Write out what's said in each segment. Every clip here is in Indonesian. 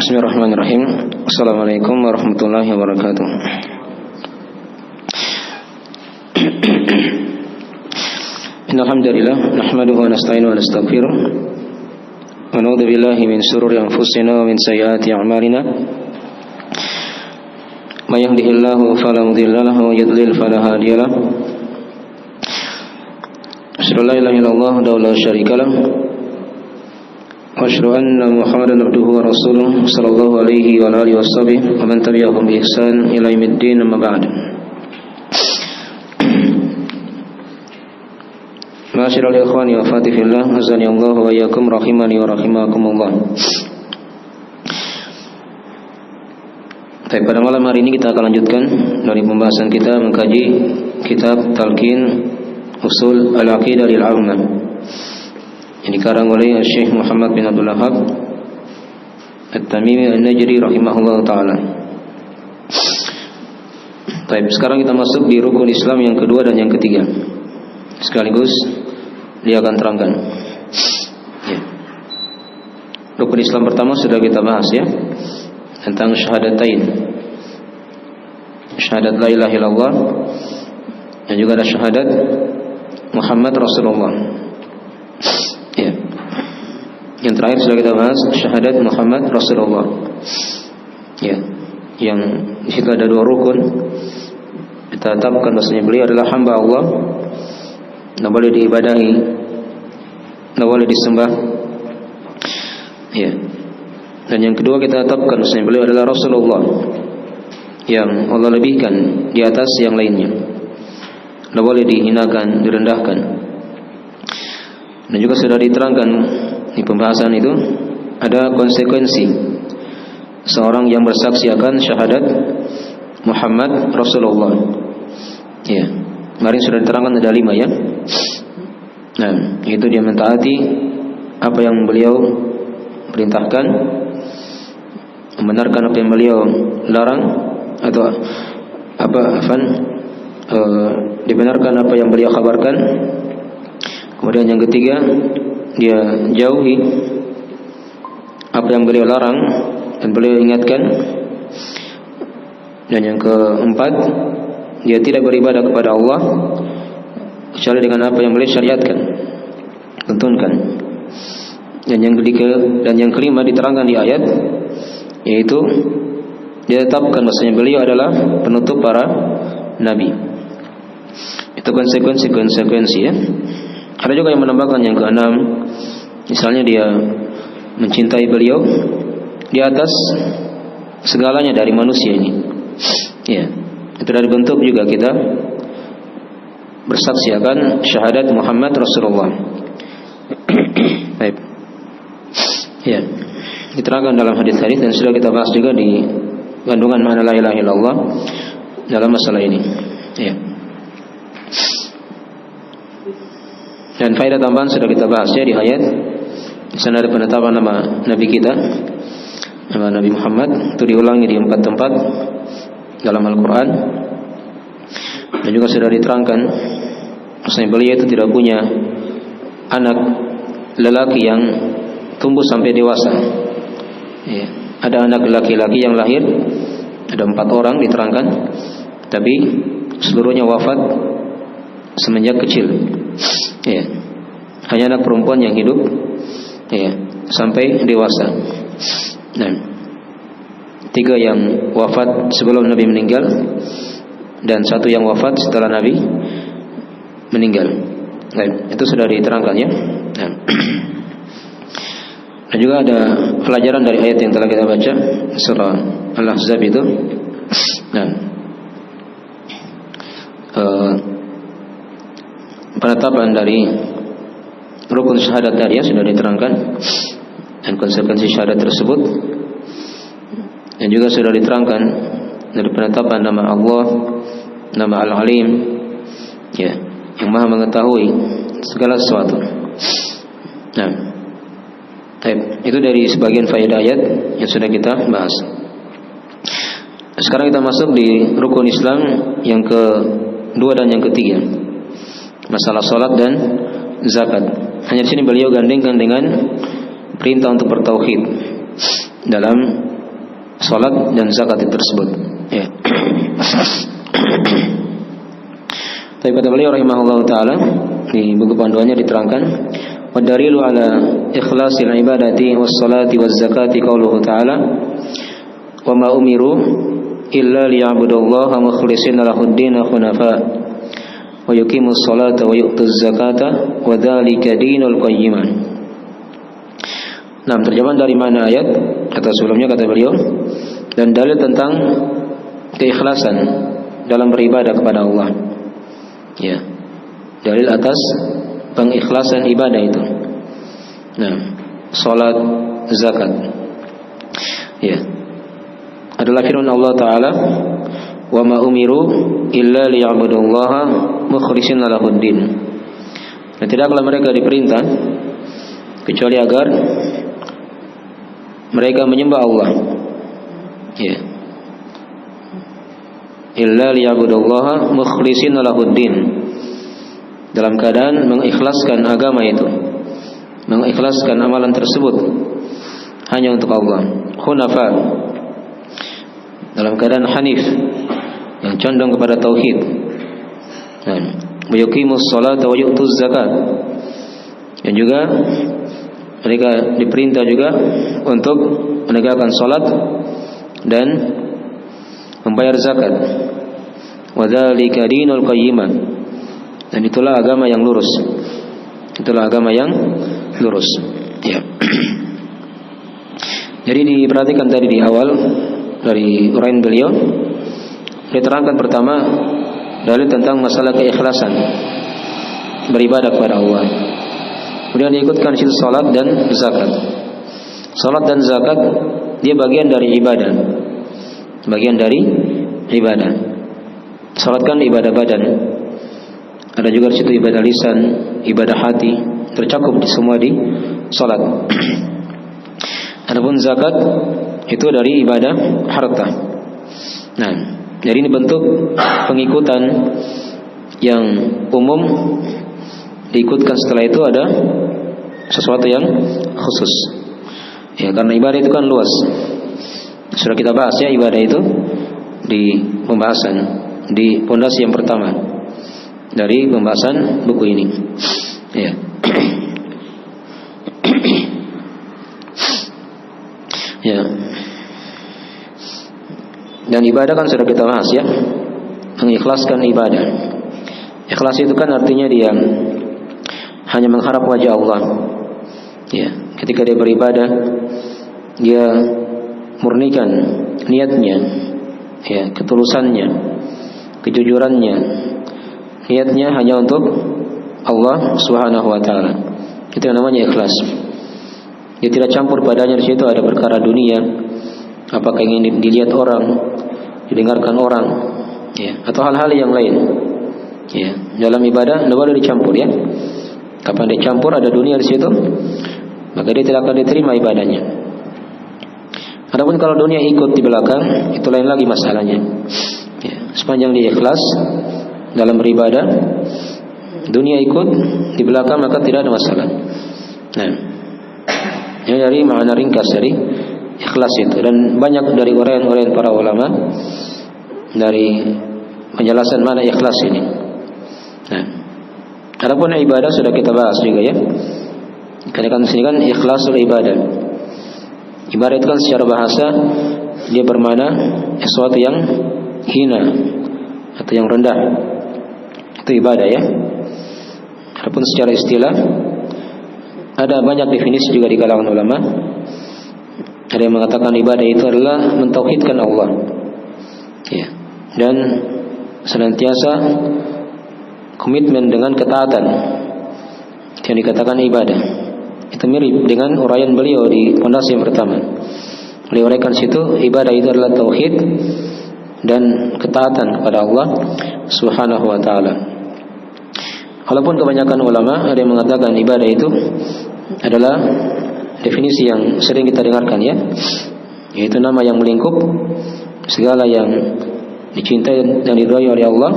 Bismillahirrahmanirrahim. Assalamualaikum warahmatullahi wabarakatuh. Innal hamdalillah nahmaduhu wa nasta'inuhu wa nastaghfiruh wa na'udzu billahi min shururi anfusina wa min sayyiati a'malina. May yahdihillahu fala mudilla lahu wa yudlil fala hadiya lahu. Asyhadu an la ilaha illallah wa la syarika lahu. Asyhadu anna Muhammadan abduhu wa rasuluh sallallahu alaihi wa alihi washabbihi wa man tabi'ahum bi ihsan ila yaumiddin, amma ba'd. Ma'asyiral ikhwani wa akhwati fillah, azani Allah wa iyyakum rahimani wa rahimakumullah. Baik, pada malam hari ini kita akan lanjutkan dari pembahasan kita mengkaji kitab Talqin Usul Al-Aqidah Lil-'Ammah yang dikarang oleh Syekh Muhammad bin Abdul Wahhab At-Tamimi An-Najdi rahimahullah ta'ala. Baik, sekarang kita masuk di rukun Islam yang kedua dan yang ketiga. Sekaligus dia akan terangkan ya. Rukun Islam pertama sudah kita bahas ya, tentang syahadatain, syahadat la ilaha illallah, dan juga ada syahadat Muhammad Rasulullah ya. Yang terakhir sudah kita bahas syahadat Muhammad Rasulullah ya, yang di situ ada dua rukun. Kita tetapkan bahwasanya beliau adalah hamba Allah, tidak boleh diibadahi, tidak boleh disembah ya. Dan yang kedua kita tetapkan bahwasanya beliau adalah Rasulullah yang Allah lebihkan di atas yang lainnya, tidak boleh dihinakan, direndahkan. Dan juga sudah diterangkan di pembahasan itu ada konsekuensi seorang yang bersaksi akan syahadat Muhammad Rasulullah ya. Kemarin sudah diterangkan ada 5 ya. Nah, itu dia mentaati apa yang beliau perintahkan, membenarkan apa yang beliau larang, atau dibenarkan apa yang beliau kabarkan. Kemudian yang ketiga, dia jauhi apa yang beliau larang dan beliau ingatkan. Dan yang keempat, dia tidak beribadah kepada Allah kecuali dengan apa yang beliau syariatkan, tuntunkan. Dan yang kelima diterangkan di ayat, yaitu dia tetapkan bahwasanya beliau adalah penutup para nabi. Itu konsekuensi ya. Ada juga yang menambahkan yang keenam, misalnya dia mencintai beliau di atas segalanya dari manusia ini ya. Itu dari bentuk juga kita bersaksi akan syahadat Muhammad Rasulullah. Baik. Ya. Diterangkan dalam hadis-hadis dan sudah kita bahas juga di kandungan makna la ilaha illallah dalam masalah ini. Ya. Dan faedah tambahan sudah kita bahas ya di ayat. Di sana ada penetapan nama nabi kita, nama Nabi Muhammad, itu diulangi di 4 tempat dalam Al-Quran. Dan juga sudah diterangkan bahwasanya beliau itu tidak punya anak lelaki yang tumbuh sampai dewasa ya. Ada anak laki-laki yang lahir, ada 4 orang diterangkan, tapi seluruhnya wafat semenjak kecil ya. Hanya anak perempuan yang hidup ya, sampai dewasa. Nah, 3 yang wafat sebelum Nabi meninggal, dan 1 yang wafat setelah Nabi meninggal. Nah, itu sudah diterangkan ya. Nah. Dan juga ada pelajaran dari ayat yang telah kita baca, surah Al-Ahzab itu. Nah, penetapan dari rukun syahadat tadi sudah diterangkan dan konsekuensi syahadat tersebut. Dan juga sudah diterangkan dari penetapan nama Allah, nama Al-Alim ya, yang Maha mengetahui segala sesuatu. Nah, itu dari sebagian faedah ayat yang sudah kita bahas. Sekarang kita masuk di rukun Islam yang kedua dan yang ketiga, masalah salat dan zakat. Hanya di sini beliau gandengkan dengan perintah untuk bertauhid dalam salat dan zakat tersebut. Ya. Tapi kata beliau rahimahullah taala di buku panduannya diterangkan, wa dalilu ala ikhlasil ibadati was salati waz zakati qauluhu ta'ala wa ma umiru illa liya'budullaha mukhlishina lahuddin hunafa wa yuqimus salata wa yu'tuz zakata wa dzalika dinul qayyimah. Nah, terjemahan dari mana ayat atau sebelumnya kata beliau, dan dalil tentang keikhlasan dalam beribadah kepada Allah. Ya. Dalil atas pengikhlasan ibadah itu. Nah, salat, zakat. Ya. Adalah firman Allah Ta'ala, wa ma umiru illa liya'budullaha mukhlishina lahuddin. Dan tidaklah mereka diperintah kecuali agar mereka menyembah Allah. Ya. Illa liya'budullaha mukhlishina lahuddin, dalam keadaan mengikhlaskan agama itu, mengikhlaskan amalan tersebut hanya untuk Allah. Hunafa, dalam keadaan hanif, yang condong kepada tauhid. Dan yuqimus salata wa yu'tuz zakat, dan juga mereka diperintah juga untuk menegakkan salat dan membayar zakat. Wa dzalika dinul qayyimah, dan itulah agama yang lurus. Itulah agama yang lurus. Ya. Jadi diperhatikan tadi di awal dari uraian beliau, diterangkan pertama dalil tentang masalah keikhlasan beribadah kepada Allah. Kemudian diikutkan situ salat dan zakat. Salat dan zakat dia bagian dari ibadah. Bagian dari ibadah. Salat kan ibadah badan. Ada juga di situ ibadah lisan, ibadah hati, tercakup semua di salat. Adapun zakat itu dari ibadah harta. Nah, jadi ini bentuk pengikutan yang umum, diikutkan setelah itu ada sesuatu yang khusus. Ya, karena ibadah itu kan luas. Sudah kita bahas ya ibadah itu di pembahasan di pondasi yang pertama dari pembahasan buku ini. Ya. Ya. Dan ibadah kan sudah kita bahas ya, mengikhlaskan ibadah. Ikhlas itu kan artinya dia hanya mengharap wajah Allah. Ya, ketika dia beribadah, dia murnikan niatnya, ya, ketulusannya, kejujurannya. Niatnya hanya untuk Allah Subhanahu wa taala. Itu yang namanya ikhlas. Dia tidak campur padanya di situ ada perkara dunia, apakah ingin dilihat orang, didengarkan orang, ya, atau hal-hal yang lain. Ya, dalam ibadah tidak boleh dicampur ya. Kapan dicampur ada dunia di situ, maka dia tidak akan diterima ibadahnya. Adapun kalau dunia ikut di belakang, itu lain lagi masalahnya. Ya, sepanjang dia ikhlas dalam beribadah, dunia ikut di belakang maka tidak ada masalah. Nah, ini dari makna ringkas dari ikhlas itu, dan banyak dari uraian-uraian para ulama dari penjelasan mana ikhlas ini. Nah, adapun ibadah sudah kita bahas juga ya. Karena kan sini kan ikhlasul ibadah. Ibadah itu kan secara bahasa dia bermakna sesuatu yang hina atau yang rendah. Itu ibadah ya. Adapun secara istilah ada banyak definisi juga di kalangan ulama. Ada yang mengatakan ibadah itu adalah mentauhidkan Allah, ya, dan senantiasa komitmen dengan ketaatan, yang dikatakan ibadah. Itu mirip dengan uraian beliau di pondasi yang pertama. Beliau uraikan situ ibadah itu adalah tauhid dan ketaatan kepada Allah Subhanahu wa taala. Walaupun kebanyakan ulama ada yang mengatakan ibadah itu adalah definisi yang sering kita dengarkan ya, yaitu nama yang melingkup segala yang dicintai dan diridhai oleh Allah,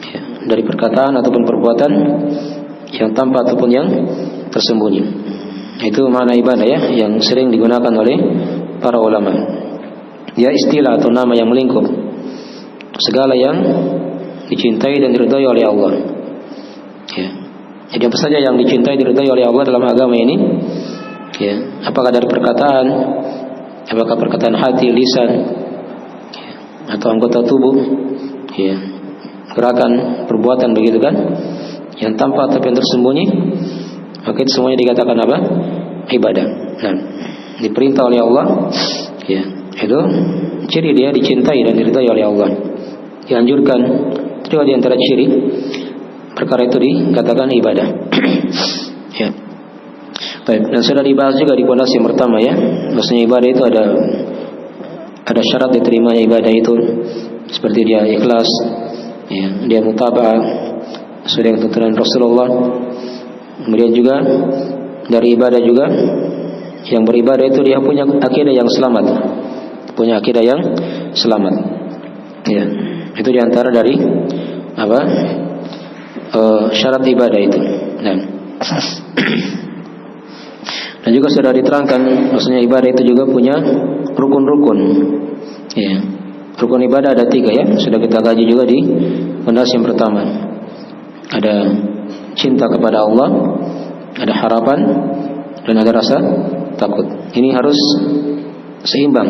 ya, dari perkataan ataupun perbuatan yang tampak ataupun yang tersembunyi. Itu makna ibadah ya, yang sering digunakan oleh para ulama. Dia istilah atau nama yang melingkup segala yang dicintai dan diridhai oleh Allah. Ya. Jadi apa saja yang dicintai diridhai oleh Allah dalam agama ini, ya, apakah dari perkataan, apakah perkataan hati, lisan, ya, atau anggota tubuh, ya, gerakan, perbuatan, begitu kan, yang tampak tapi yang tersembunyi, maka itu semuanya dikatakan apa? Ibadah. Nah, diperintah oleh Allah, ya, itu ciri dia dicintai dan diridhai oleh Allah. Dianjurkan, itu di antara ciri perkara itu dikatakan ibadah. Ya. Baik, dan sudah dibahas juga di pondasi yang pertama, ya. Maksudnya ibadah itu ada syarat diterimanya ibadah itu, seperti dia ikhlas, ya, dia mutaba'ah sesuai dengan tuntunan Rasulullah. Kemudian juga dari ibadah juga, yang beribadah itu dia punya akidah yang selamat, punya akidah yang selamat. Ya, itu diantara dari apa? Syarat ibadah itu. Dan juga sudah diterangkan, maksudnya ibadah itu juga punya rukun-rukun. Ya, rukun ibadah ada 3, ya. Sudah kita kaji juga di pondasi yang pertama. Ada cinta kepada Allah, ada harapan, dan ada rasa takut. Ini harus seimbang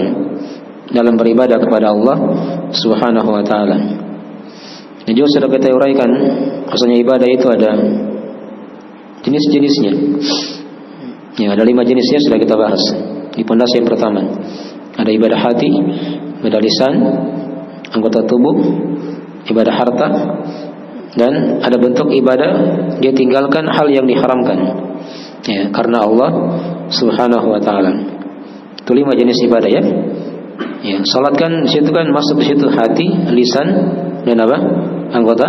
dalam beribadah kepada Allah Subhanahu wa ta'ala. Dan juga sudah kita uraikan, maksudnya ibadah itu ada jenis-jenisnya. Ya, ada 5 jenisnya sudah kita bahas di pondasi yang pertama. Ada ibadah hati, ibadah lisan, anggota tubuh, ibadah harta, dan ada bentuk ibadah dia tinggalkan hal yang diharamkan, ya, karena Allah Subhanahu wa ta'ala. Itu 5 jenis ibadah, ya. Ya, salat kan di situ kan masuk di situ hati, lisan, dan apa? Anggota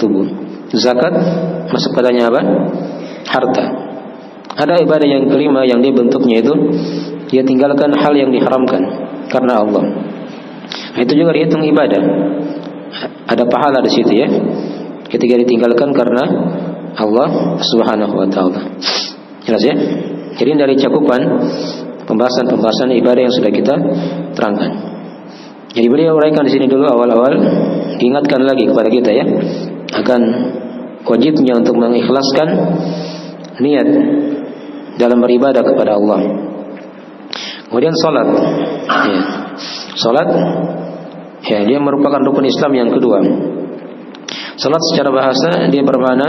tubuh. Zakat masuk padanya apa? Harta. Ada ibadah yang kelima yang dia bentuknya itu dia tinggalkan hal yang diharamkan karena Allah. Nah, itu juga dihitung ibadah. Ada pahala di situ, ya. Ketika ditinggalkan karena Allah Subhanahu wa ta'ala. Jelas, ya? Jadi dari cakupan pembahasan ibadah yang sudah kita terangkan. Jadi beliau uraikan di sini dulu awal-awal, diingatkan lagi kepada kita, ya, akan wajibnya untuk mengikhlaskan niat dalam beribadah kepada Allah. Kemudian salat, ya. Salat, ya, dia merupakan rukun Islam yang kedua. Salat secara bahasa dia bermakna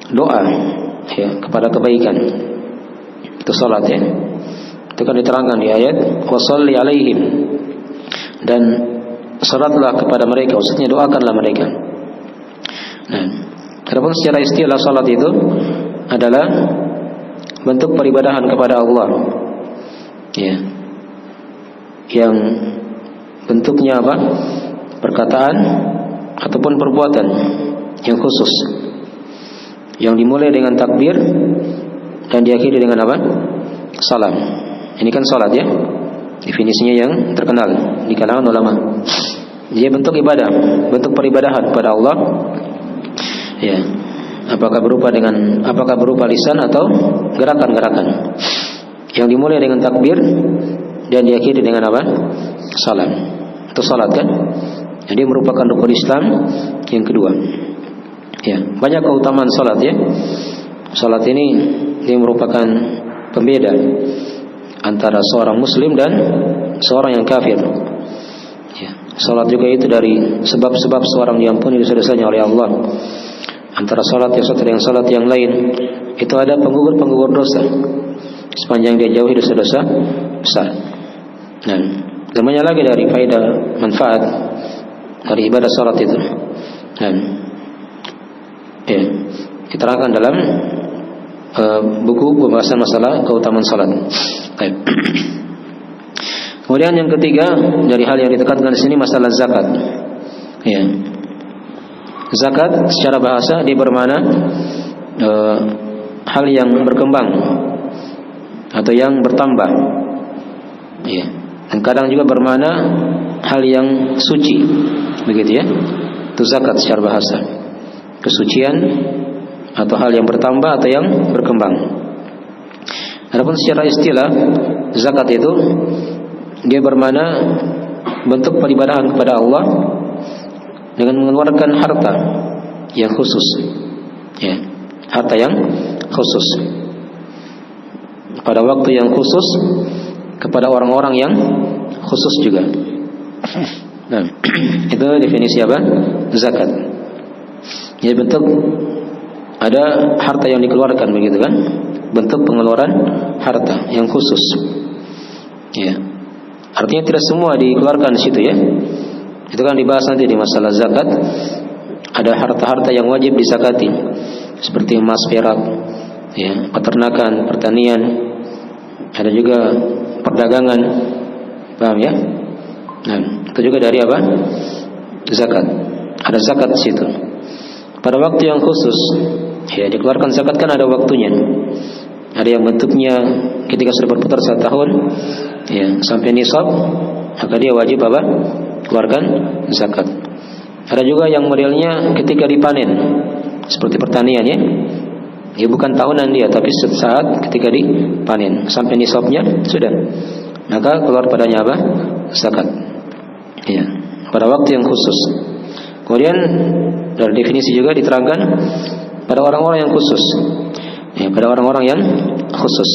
doa, ya, kepada kebaikan. Itu salat, ya. Itu kan diterangkan di ayat washolli alaihim, dan salatlah kepada mereka, maksudnya doakanlah mereka. Nah, adapun secara istilah salat itu adalah bentuk peribadahan kepada Allah, ya, yang bentuknya apa? Perkataan ataupun perbuatan yang khusus, yang dimulai dengan takbir dan diakhiri dengan apa? Salam. Ini kan salat, ya, definisinya yang terkenal di kalangan ulama. Dia bentuk ibadah, bentuk peribadahan kepada Allah, ya. Apakah berupa lisan atau gerakan-gerakan yang dimulai dengan takbir dan diakhiri dengan apa? Salam. Itu salat, kan? Jadi merupakan rukun Islam yang kedua. Ya, banyak keutamaan salat, ya. Salat ini dia merupakan pembeda antara seorang muslim dan seorang yang kafir. Ya, salat juga itu dari sebab-sebab seorang diampuni dosa-dosanya oleh Allah. Antara salat yang satu dengan salat yang lain itu ada penggugur dosa sepanjang dia jauhi dosa-dosa besar. Nah, dan banyak lagi dari faedah manfaat dari ibadah salat itu. Dan ya, diterangkan dalam buku pembahasan masalah keutamaan salat. Baik. Kemudian yang ketiga dari hal yang ditekankan di sini masalah zakat. Ya. Zakat secara bahasa dia bermakna hal yang berkembang atau yang bertambah. Ya. Dan kadang juga bermakna hal yang suci. Begitu, ya. Itu zakat secara bahasa. Kesucian atau hal yang bertambah atau yang berkembang. Adapun secara istilah zakat itu dia bermana bentuk peribadahan kepada Allah dengan mengeluarkan harta yang khusus, ya, harta yang khusus pada waktu yang khusus kepada orang-orang yang khusus juga. Nah, itu definisi apa? Zakat. Jadi bentuk ada harta yang dikeluarkan, begitu kan? Bentuk pengeluaran harta yang khusus. Ya. Artinya tidak semua dikeluarkan di situ, ya. Itu kan dibahas nanti di masalah zakat. Ada harta-harta yang wajib disakati, seperti emas, perak, ya, peternakan, pertanian, ada juga perdagangan, paham ya? Nah, itu juga dari apa? Zakat. Ada zakat di situ. Pada waktu yang khusus, ya, dikeluarkan zakat kan ada waktunya. Ada yang bentuknya ketika sudah berputar 1 tahun, ya, sampai nisab, maka dia wajib apa? Keluarkan zakat. Ada juga yang modelnya ketika dipanen, seperti pertanian, ya. Ya, bukan tahunan dia, tapi saat ketika dipanen sampai nisabnya sudah, maka keluar padanya apa? Zakat. Ya, pada waktu yang khusus. Kemudian dari definisi juga diterangkan pada orang-orang yang khusus. Ya, pada orang-orang yang khusus.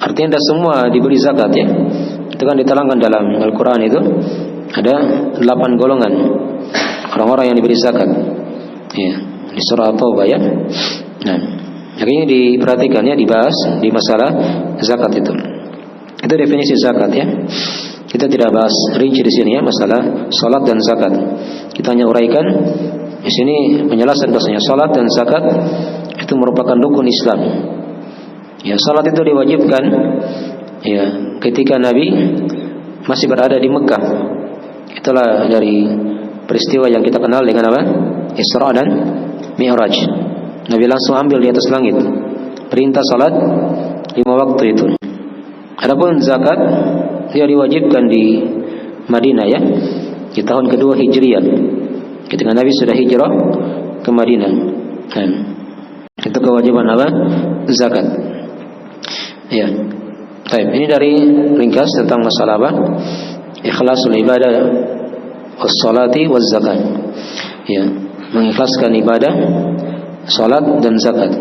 Artinya tidak semua diberi zakat, ya. Itu kan diterangkan dalam Al-Quran, itu ada 8 golongan orang-orang yang diberi zakat. Ya, di surah At-Taubah, ya. Nah, ini diperhatikan, ya, dibahas di masalah zakat itu. Itu definisi zakat, ya. Kita tidak bahas rinci di sini, ya, masalah salat dan zakat. Kita hanya uraikan di sini penjelasan bahasanya salat dan zakat itu merupakan rukun Islam. Ya, salat itu diwajibkan, ya, ketika Nabi masih berada di Mekah. Itulah dari peristiwa yang kita kenal dengan apa? Isra dan Mi'raj. Nabi langsung ambil di atas langit perintah salat 5 waktu itu. Adapun zakat dia diwajibkan di Madinah, ya, di tahun kedua Hijriah, ketika Nabi sudah hijrah ke Madinah. Nah, itu kewajiban apa? Zakat. Ya. Baik, ini dari ringkas tentang masalah apa? Ikhlasul ibadah was-salati waz-zakat. Ya, mengikhlaskan ibadah, salat dan zakat.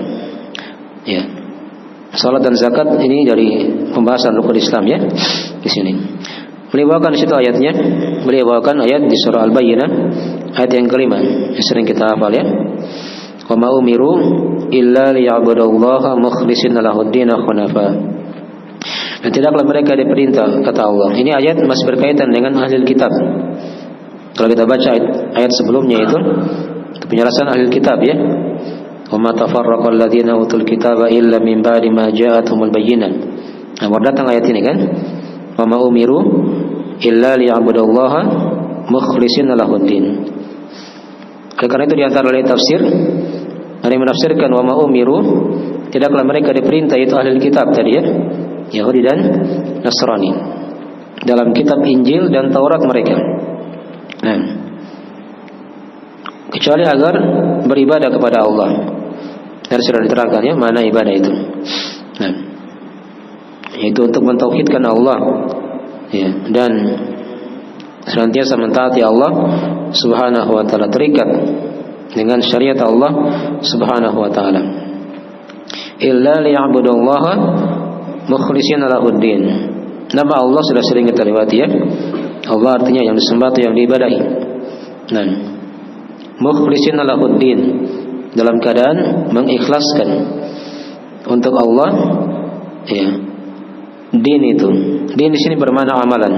Ya. Salat dan zakat ini dari pembahasan rukun Islam, ya, di sini. Beliau bawakan di situ ayatnya. Beliau bawakan ayat di surah Al-Bayyinah, ayat yang kelima, yang sering kita hafal, ya. Wa ma umiru illa liya'budullaha mukhlishina lahud-din hunafa. Dan tidaklah mereka diperintah, kata Allah. Ini ayat masih berkaitan dengan ahli kitab. Kalau kita baca ayat sebelumnya itu penjelasan ahli kitab, ya. Wa ma tafarraqal ladzina utul kitaba illa min ba'di ma ja'atuhumul bayyinah. Nah, baru datang ayat ini kan. Wa ma umiru illa liya'budullaha mukhlishina lahud-din. Karena itu di antara dari tafsir ada yang menafsirkan wa ma umiru, tidaklah mereka diperintah, itu ahli kitab tadi, ya, Yahudi dan Nasrani, dalam kitab Injil dan Taurat mereka. Nah, kecuali agar beribadah kepada Allah. Dan sudah diterangkan, ya, mana ibadah itu. Nah, itu untuk mentauhidkan Allah, ya, dan senantiasa mentaati Allah Subhanahu wa taala, terikat dengan syariat Allah Subhanahu wa taala. Illa liya'budullaha mukhlishina lahud-din. Nama Allah sudah sering kita lewati, ya. Allah artinya yang disembah atau yang diibadahi. Nah, mukhlishina lahud-din, dalam keadaan mengikhlaskan untuk Allah, ya, din itu. Din di sini bermakna amalan.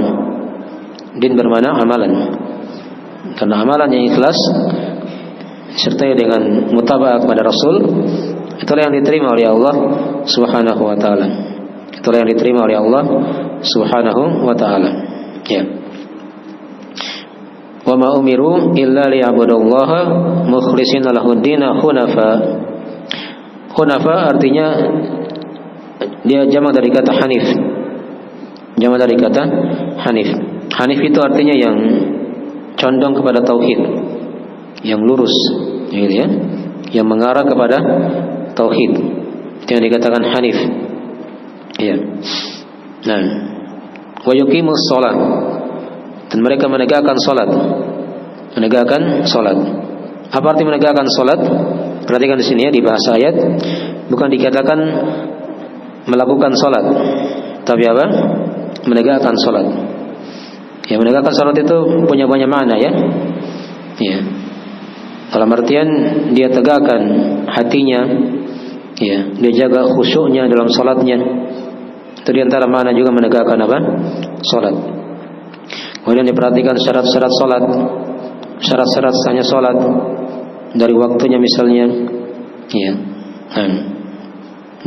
Din bermakna amalan. Karena amalan yang ikhlas sertai dengan mutaba'ah kepada Rasul, itulah yang diterima oleh Allah Subhanahu wa taala. Itulah yang diterima oleh Allah Subhanahu wa taala. Ya. Wa ma umiru illa liya'budullaha mukhlishina lahud-din hunafa. Hunafa artinya dia jamak dari kata hanif. Jamak dari kata hanif. Hanif itu artinya yang condong kepada tauhid, yang lurus, gitu, ya, yang mengarah kepada tauhid. Itu yang dikatakan hanif. Ya. Nah, wa yuqimus shalah, dan mereka menegakkan salat. Menegakkan salat. Apa arti menegakkan salat? Perhatikan di sini ya, di bahasa ayat bukan dikatakan melakukan salat, tapi apa? Menegakkan salat. Ya, menegakkan salat itu punya banyak makna ya. Ya. Dalam artian dia tegakkan hatinya, ya, dia jaga khusyuknya dalam salatnya. Itu di antara makna juga menegakkan apa? Salat. Kemudian diperhatikan syarat-syarat salat. Syarat-syarat sahnya salat dari waktunya misalnya, ya.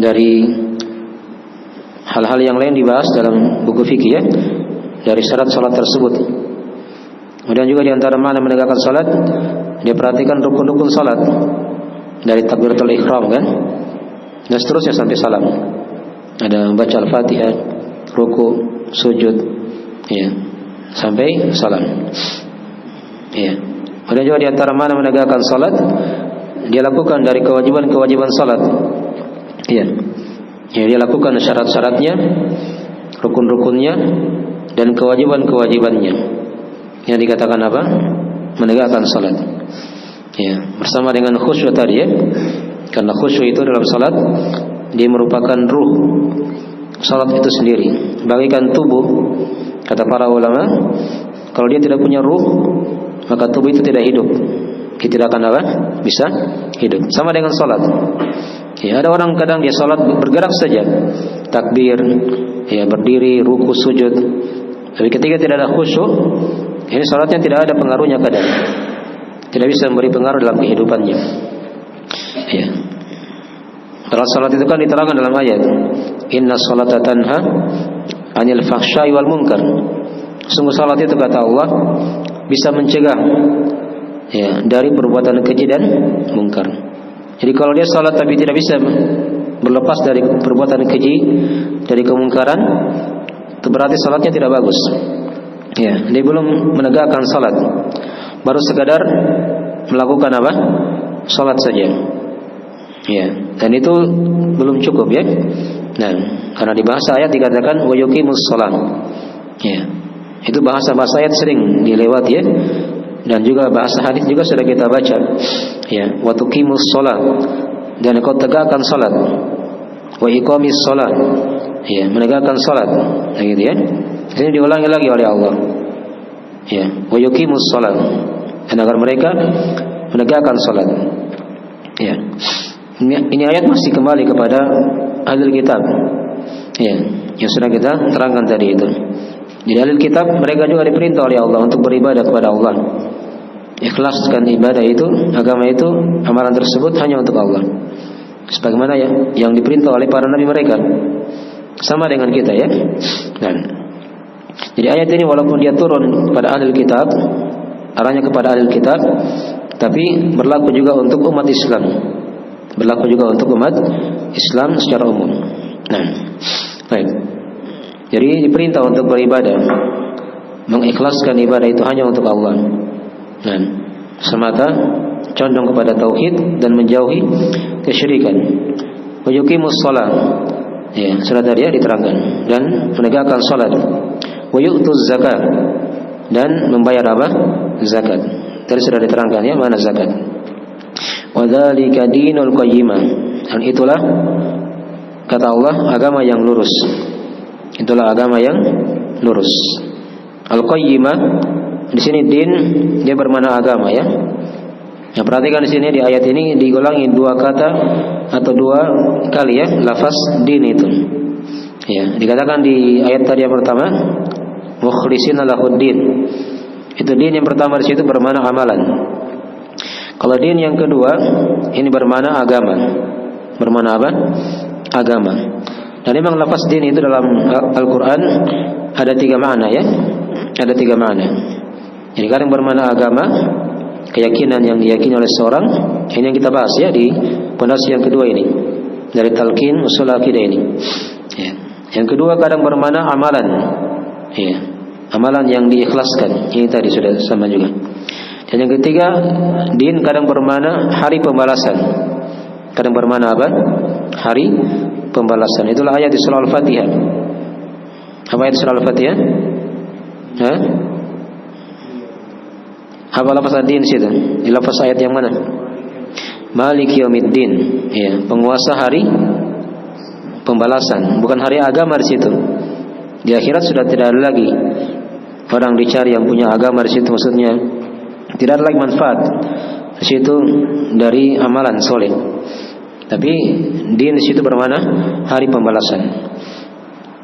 Dari hal-hal yang lain dibahas dalam buku fikih ya, dari syarat salat tersebut. Kemudian juga di antara makna menegakkan salat, dia perhatikan rukun-rukun salat dari takbiratul ihram kan, dan seterusnya sampai salam. Ada baca al-Fatihah, ruku, sujud, ya, sampai salam. Ya. Kemudian juga di antara makna menegakkan salat, dia lakukan dari kewajiban-kewajiban salat. Ya. Ya, dia lakukan syarat-syaratnya, rukun-rukunnya, dan kewajiban-kewajibannya. Yang dikatakan apa? Menegakkan salat. Ya, bersama dengan khusyuk tadi ya. Karena khusyuk itu dalam salat dia merupakan ruh salat itu sendiri, bagaikan tubuh. Kata para ulama, kalau dia tidak punya ruh, maka tubuh itu tidak hidup. Dia tidak akan apa? Bisa hidup. Sama dengan salat. Ya, ada orang kadang dia salat bergerak saja, takbir, ya, berdiri, ruku, sujud. Tapi ketika tidak ada khusyuk, ini salatnya tidak ada pengaruhnya kadang. Tidak bisa memberi pengaruh dalam kehidupannya. Ya. Kalau salat itu kan diterangkan dalam ayat, Inna salata tanha 'anil fahsya'i wal munkar. Sungguh salat itu kata Allah bisa mencegah ya dari perbuatan keji dan mungkar. Jadi kalau dia salat tapi tidak bisa berlepas dari perbuatan keji, dari kemungkaran, itu berarti salatnya tidak bagus. Ya, dia belum menegakkan salat. Baru sekadar melakukan apa? Salat saja. Ya, dan itu belum cukup ya. Nah, karena di bahasa ayat dikatakan wa yuqimus shalah. Ya. Itu bahasa-bahasa ayat sering dilewati ya. Dan juga bahasa hadis juga sudah kita baca. Ya, wa tuqimus shalah, dan kau tegakkan salat. Wa iqamis shalah. Ya, menegakkan salat. Begitu ya. Ini diulangi lagi oleh Allah. Ya, wa yuqimus shalah. Dan agar mereka menegakkan salat. Ya. Ini ayat masih kembali kepada ahlul kitab. Ya, yang sudah kita terangkan tadi itu. Jadi ahlul kitab mereka juga diperintah oleh Allah untuk beribadah kepada Allah. Ikhlaskan ibadah itu, agama itu, amalan tersebut hanya untuk Allah. Sebagaimana yang diperintah oleh para nabi mereka. Sama dengan kita ya. Dan jadi ayat ini walaupun dia turun pada ahlul kitab, arahnya kepada ahlul kitab, tapi berlaku juga untuk umat Islam. Berlaku juga untuk umat Islam secara umum. Nah, baik. Jadi diperintah untuk beribadah, mengikhlaskan ibadah itu hanya untuk Allah. Nah, semata condong kepada tauhid dan menjauhi kesyirikan. Wa yuqimus shalah. Ya, sudah tadi ya diterangkan, dan menegakkan salat. Wa yu'tuz zakat, dan membayar apa? Zakat. Tadi sudah diterangkan ya mana zakat. Wadzalika dinul qayyimah, dan itulah kata Allah agama yang lurus. Itulah agama yang lurus. Al-qayyimah di sini din dia bermakna agama ya. Ya, perhatikan di sini di ayat ini diulangi dua kata atau dua kali ya lafaz din itu. Ya, dikatakan di ayat tadi yang pertama mukhlishina lahuddin. Itu din yang pertama di situ bermakna amalan. Kalau din yang kedua ini bermakna agama. Bermakna apa? Agama. Dan memang lafaz din itu dalam Al-Quran ada tiga makna ya. Ada tiga makna. Jadi kadang bermakna agama, keyakinan yang diyakini oleh seorang. Ini yang kita bahas ya di pondasi yang kedua ini, dari talqin usul akidah ini ya. Yang kedua kadang bermakna amalan ya. Amalan yang diikhlaskan. Ini tadi sudah sama juga. Dan yang ketiga, din kadang bermakna hari pembalasan. Kadang bermakna apa? Hari pembalasan. Itulah ayat di surah Al-Fatihah. Apa ayat surah Al-Fatihah? Hah? Apa lafaz ad-din situ? Di lafaz ayat yang mana? Maliki yaumiddin. Ya, penguasa hari pembalasan, bukan hari agama di situ. Di akhirat sudah tidak ada lagi orang dicari yang punya agama di situ, maksudnya tidak ada lagi manfaat di situ dari amalan soleh. Tapi din di situ bermakna hari pembalasan.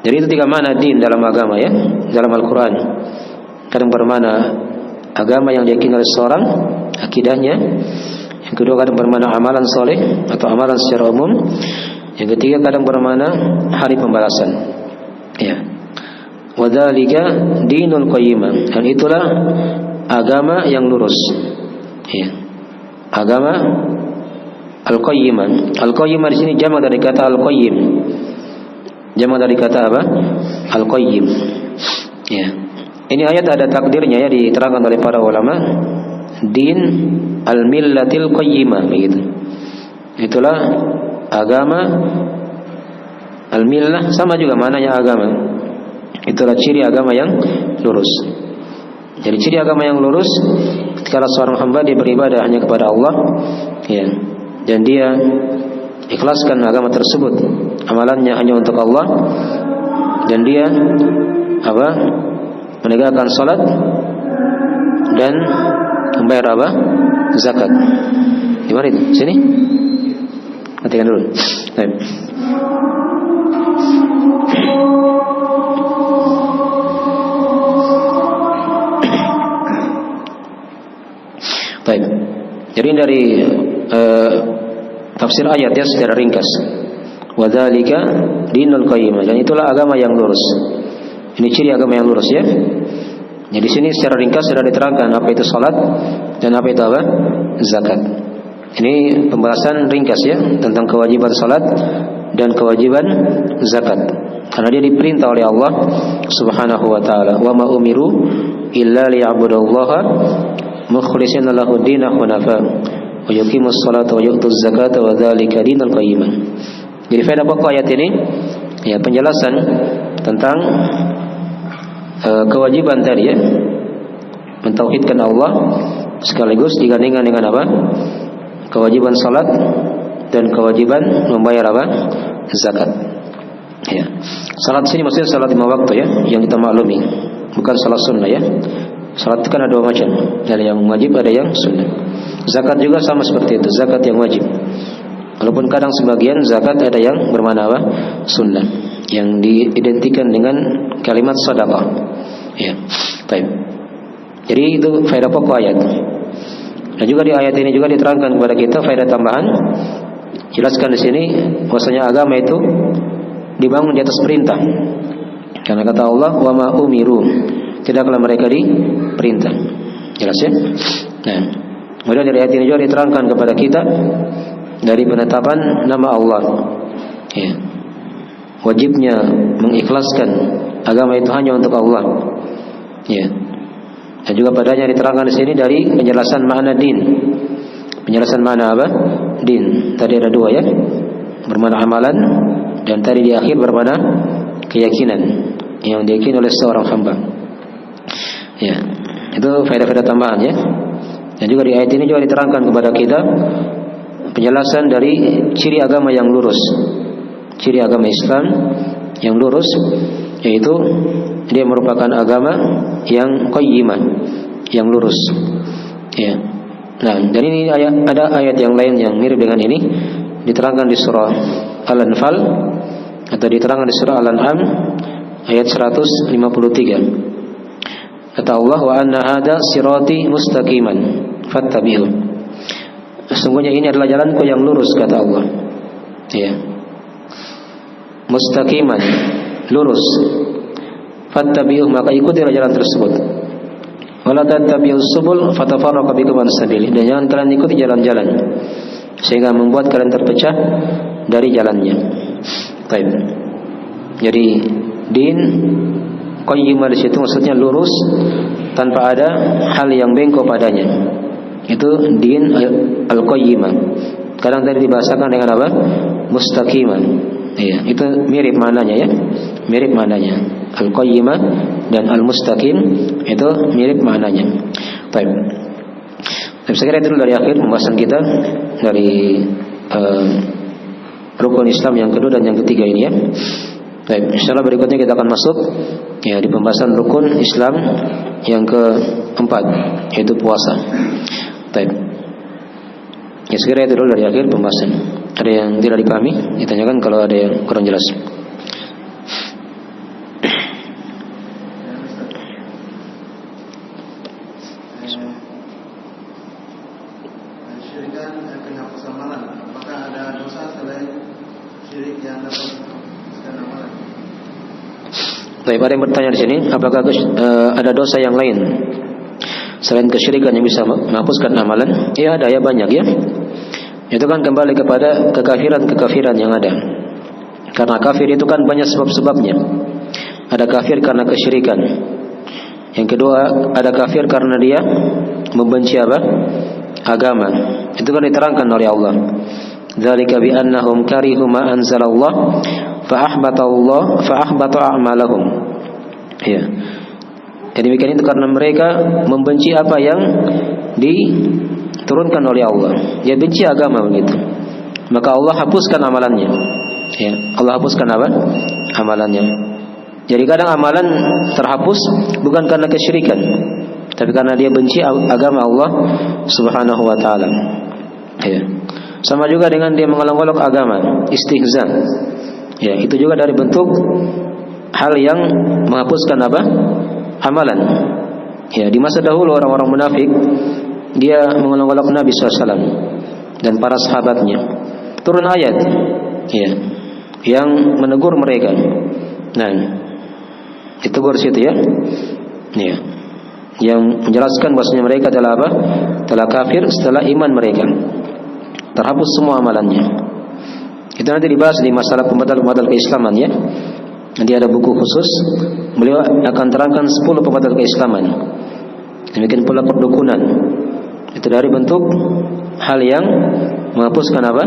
Jadi itu tiga makna din dalam agama ya, dalam Al-Quran. Kadang bermakna agama yang diyakini oleh seseorang, akidahnya. Yang kedua kadang bermakna amalan soleh atau amalan secara umum. Yang ketiga kadang bermakna hari pembalasan. Ya. Wadzalika dinul qayyimah. Dan itulah agama yang lurus. Ya. Agama al-qayyimah. Al-qayyimah di sini jamak dari kata al-qayyim. Jamak dari kata apa? Al-qayyim. Ya. Ini ayat ada takdirnya ya, diterangkan oleh para ulama. Din al-millatil qayyimah begitu. Itulah agama al-millah, sama juga maknanya agama. Itulah ciri agama yang lurus. Jadi ciri agama yang lurus ketika seorang hamba dia beribadah hanya kepada Allah, ya, dan dia ikhlaskan agama tersebut, amalannya hanya untuk Allah, dan dia apa? Menegakkan salat dan membayar apa? Zakat. Gimana itu? Sini. Matikan dulu. Baik. Baik. Jadi dari tafsir ayat ya secara ringkas. Wadzalika dinul qayyimah, dan itulah agama yang lurus. Ini ciri agama yang lurus ya. Jadi sini secara ringkas sudah diterangkan apa itu salat dan apa itu apa? Zakat. Ini pembahasan ringkas ya tentang kewajiban salat dan kewajiban zakat. Karena dia diperintah oleh Allah Subhanahu wa taala, "Wa ma umiru illa liya'budullaha mukhlishina lahu ad-din hunafa wa yuqimus salata wa yu'tuz zakata wa dzalika dinul qayyimah." Jadi faedah pokok ayat ini ya penjelasan tentang kewajiban tadi ya, mentauhidkan Allah sekaligus digandingkan dengan apa? Kewajiban salat dan kewajiban membayar apa? Zakat. Ya. Salat sini maksudnya salat 5 waktu ya, yang kita maklumi, bukan salat sunnah ya. Salat itu kan ada 2 macam, ada yang wajib, ada yang sunnah. Zakat juga sama seperti itu, zakat yang wajib. Walaupun kadang sebagian zakat ada yang bermakna apa? Sunnah, yang diidentikan dengan kalimat sedekah. Ya. Baik. Jadi itu faedah pokok ayat. Dan juga di ayat ini juga diterangkan kepada kita faedah tambahan. Jelaskan di sini bahwasanya agama itu dibangun di atas perintah. Karena kata Allah, "Wa ma umiru," tidaklah mereka diperintah. Jelas ya? Nah, kemudian dari ayat ini juga diterangkan kepada kita dari penetapan nama Allah. Ya. Wajibnya mengikhlaskan agama itu hanya untuk Allah. Ya. Dan juga padanya diterangkan di sini dari penjelasan makna din. Penjelasan makna apa? Din. Tadi ada 2 ya. Bermakna amalan, dan tadi di akhir bermakna keyakinan yang diyakini oleh seorang hamba. Ya. Itu faedah-faedah tambahan ya. Dan juga di ayat ini juga diterangkan kepada kita penjelasan dari ciri agama yang lurus. Ciri agama Islam yang lurus, yaitu dia merupakan agama yang qayyimah, yang lurus. Ya. Nah, dan ini ada ayat yang lain yang mirip dengan ini, diterangkan di surah Al-Anfal atau diterangkan di surah Al-An'am ayat 153. Kata Allah, "Wa anna hadza sirati mustaqiman fattabi'u." Sesungguhnya ini adalah jalanku yang lurus, kata Allah. Ya. Mustaqiman, lurus. Fattabi'u, maka ikutilah jalan tersebut. Wala tattabi'us subul fatafarraqu bikum an sabili, dan jangan kalian ikuti jalan-jalan sehingga membuat kalian terpecah dari jalannya. Baik. Jadi din qayyimah di situ maksudnya lurus tanpa ada hal yang bengkok padanya. Itu din al-qayyimah. Kadang tadi dibahasakan dengan apa? Mustaqimah. Iya, itu mirip maknanya ya. mirip maknanya. Al-qayyimah dan al-mustaqim itu mirip maknanya. Baik. Saya kira itu dari akhir pembahasan kita dari rukun Islam yang kedua dan yang ketiga ini ya. Baik, insyaallah berikutnya kita akan masuk ya di pembahasan rukun Islam yang keempat, yaitu puasa. Baik. Ya sekiranya itu dulu dari akhir pembahasan. Ada yang tidak dipahami, ditanyakan kalau ada yang kurang jelas. Baik, ada yang bertanya di sini, apakah ada dosa yang lain selain kesyirikan yang bisa menghapuskan amalan? Ya ada, ya banyak ya. Itu kan kembali kepada kekafiran yang ada. Karena kafir itu kan banyak sebab-sebabnya. Ada kafir karena kesyirikan. Yang kedua, ada kafir karena dia membenci apa? Agama. Itu kan diterangkan oleh Allah. Dzalika bi annahum karihu ma anzalallah fa'ahbata a'malahum. Ya. Jadi demikian itu karena mereka membenci apa yang diturunkan oleh Allah. Dia benci agama begitu. Maka Allah hapuskan amalannya. Ya, Allah hapuskan apa? Amalannya. Jadi kadang amalan terhapus bukan karena kesyirikan, tapi karena dia benci agama Allah Subhanahu wa taala. Ya. Sama juga dengan dia mengolok-olok agama, istihza. Ya, itu juga dari bentuk hal yang menghapuskan apa? Amalan. Ya, di masa dahulu orang-orang munafik dia mengolok-olok Nabi SAW dan para sahabatnya. Turun ayat, ya, yang menegur mereka. Nah, ditegur situ ya. Ya. Yang menjelaskan bahwasanya mereka adalah apa? Telah kafir setelah iman mereka. Terhapus semua amalannya. Itu nanti dibahas di masalah pembatal-pembatal keislaman ya. Nanti ada buku khusus, beliau akan terangkan 10 pembatal keislaman. Demikian pula perdukunan. Itu dari bentuk hal yang menghapuskan apa?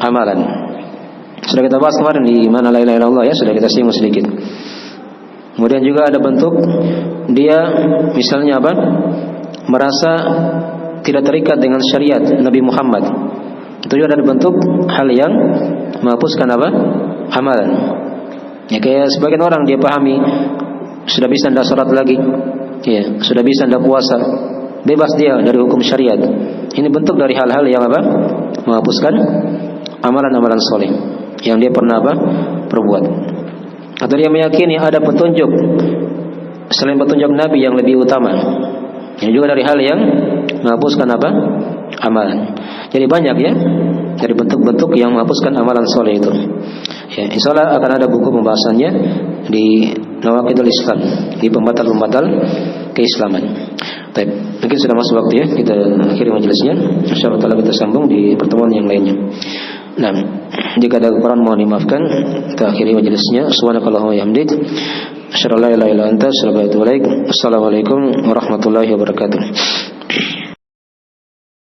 Amalan. Sudah kita bahas kemarin di mana la ilaha illallah ya, sudah kita singgung sedikit. Kemudian juga ada bentuk dia misalnya apa? Merasa tidak terikat dengan syariat Nabi Muhammad. Itu juga ada bentuk hal yang menghapuskan apa? Amalan. Ya kayak sebagian orang dia pahami sudah bisa tidak salat lagi, ya sudah bisa tidak puasa, bebas dia dari hukum syariat. Ini bentuk dari hal-hal yang apa? Menghapuskan amalan-amalan soleh yang dia pernah apa? Perbuat. Atau dia meyakini ada petunjuk selain petunjuk Nabi yang lebih utama. Ini juga dari hal yang menghapuskan apa? Amalan. Jadi banyak ya dari bentuk-bentuk yang menghapuskan amalan soleh itu. Ya, insyaallah akan ada buku pembahasannya di Nawaqidul Islam, di pembatal-pembatal keislaman. Baik, mungkin sudah masuk waktu ya kita akhiri majelisnya. Insyaallah taala kita sambung di pertemuan yang lainnya. Nah, jika ada kekurangan mohon dimaafkan. Kita akhiri majelisnya. Subhanakallahumma wa bihamdik, asyhadu an la ilaha illa anta, astaghfiruka wa atubu ilaik. Assalamualaikum warahmatullahi wabarakatuh.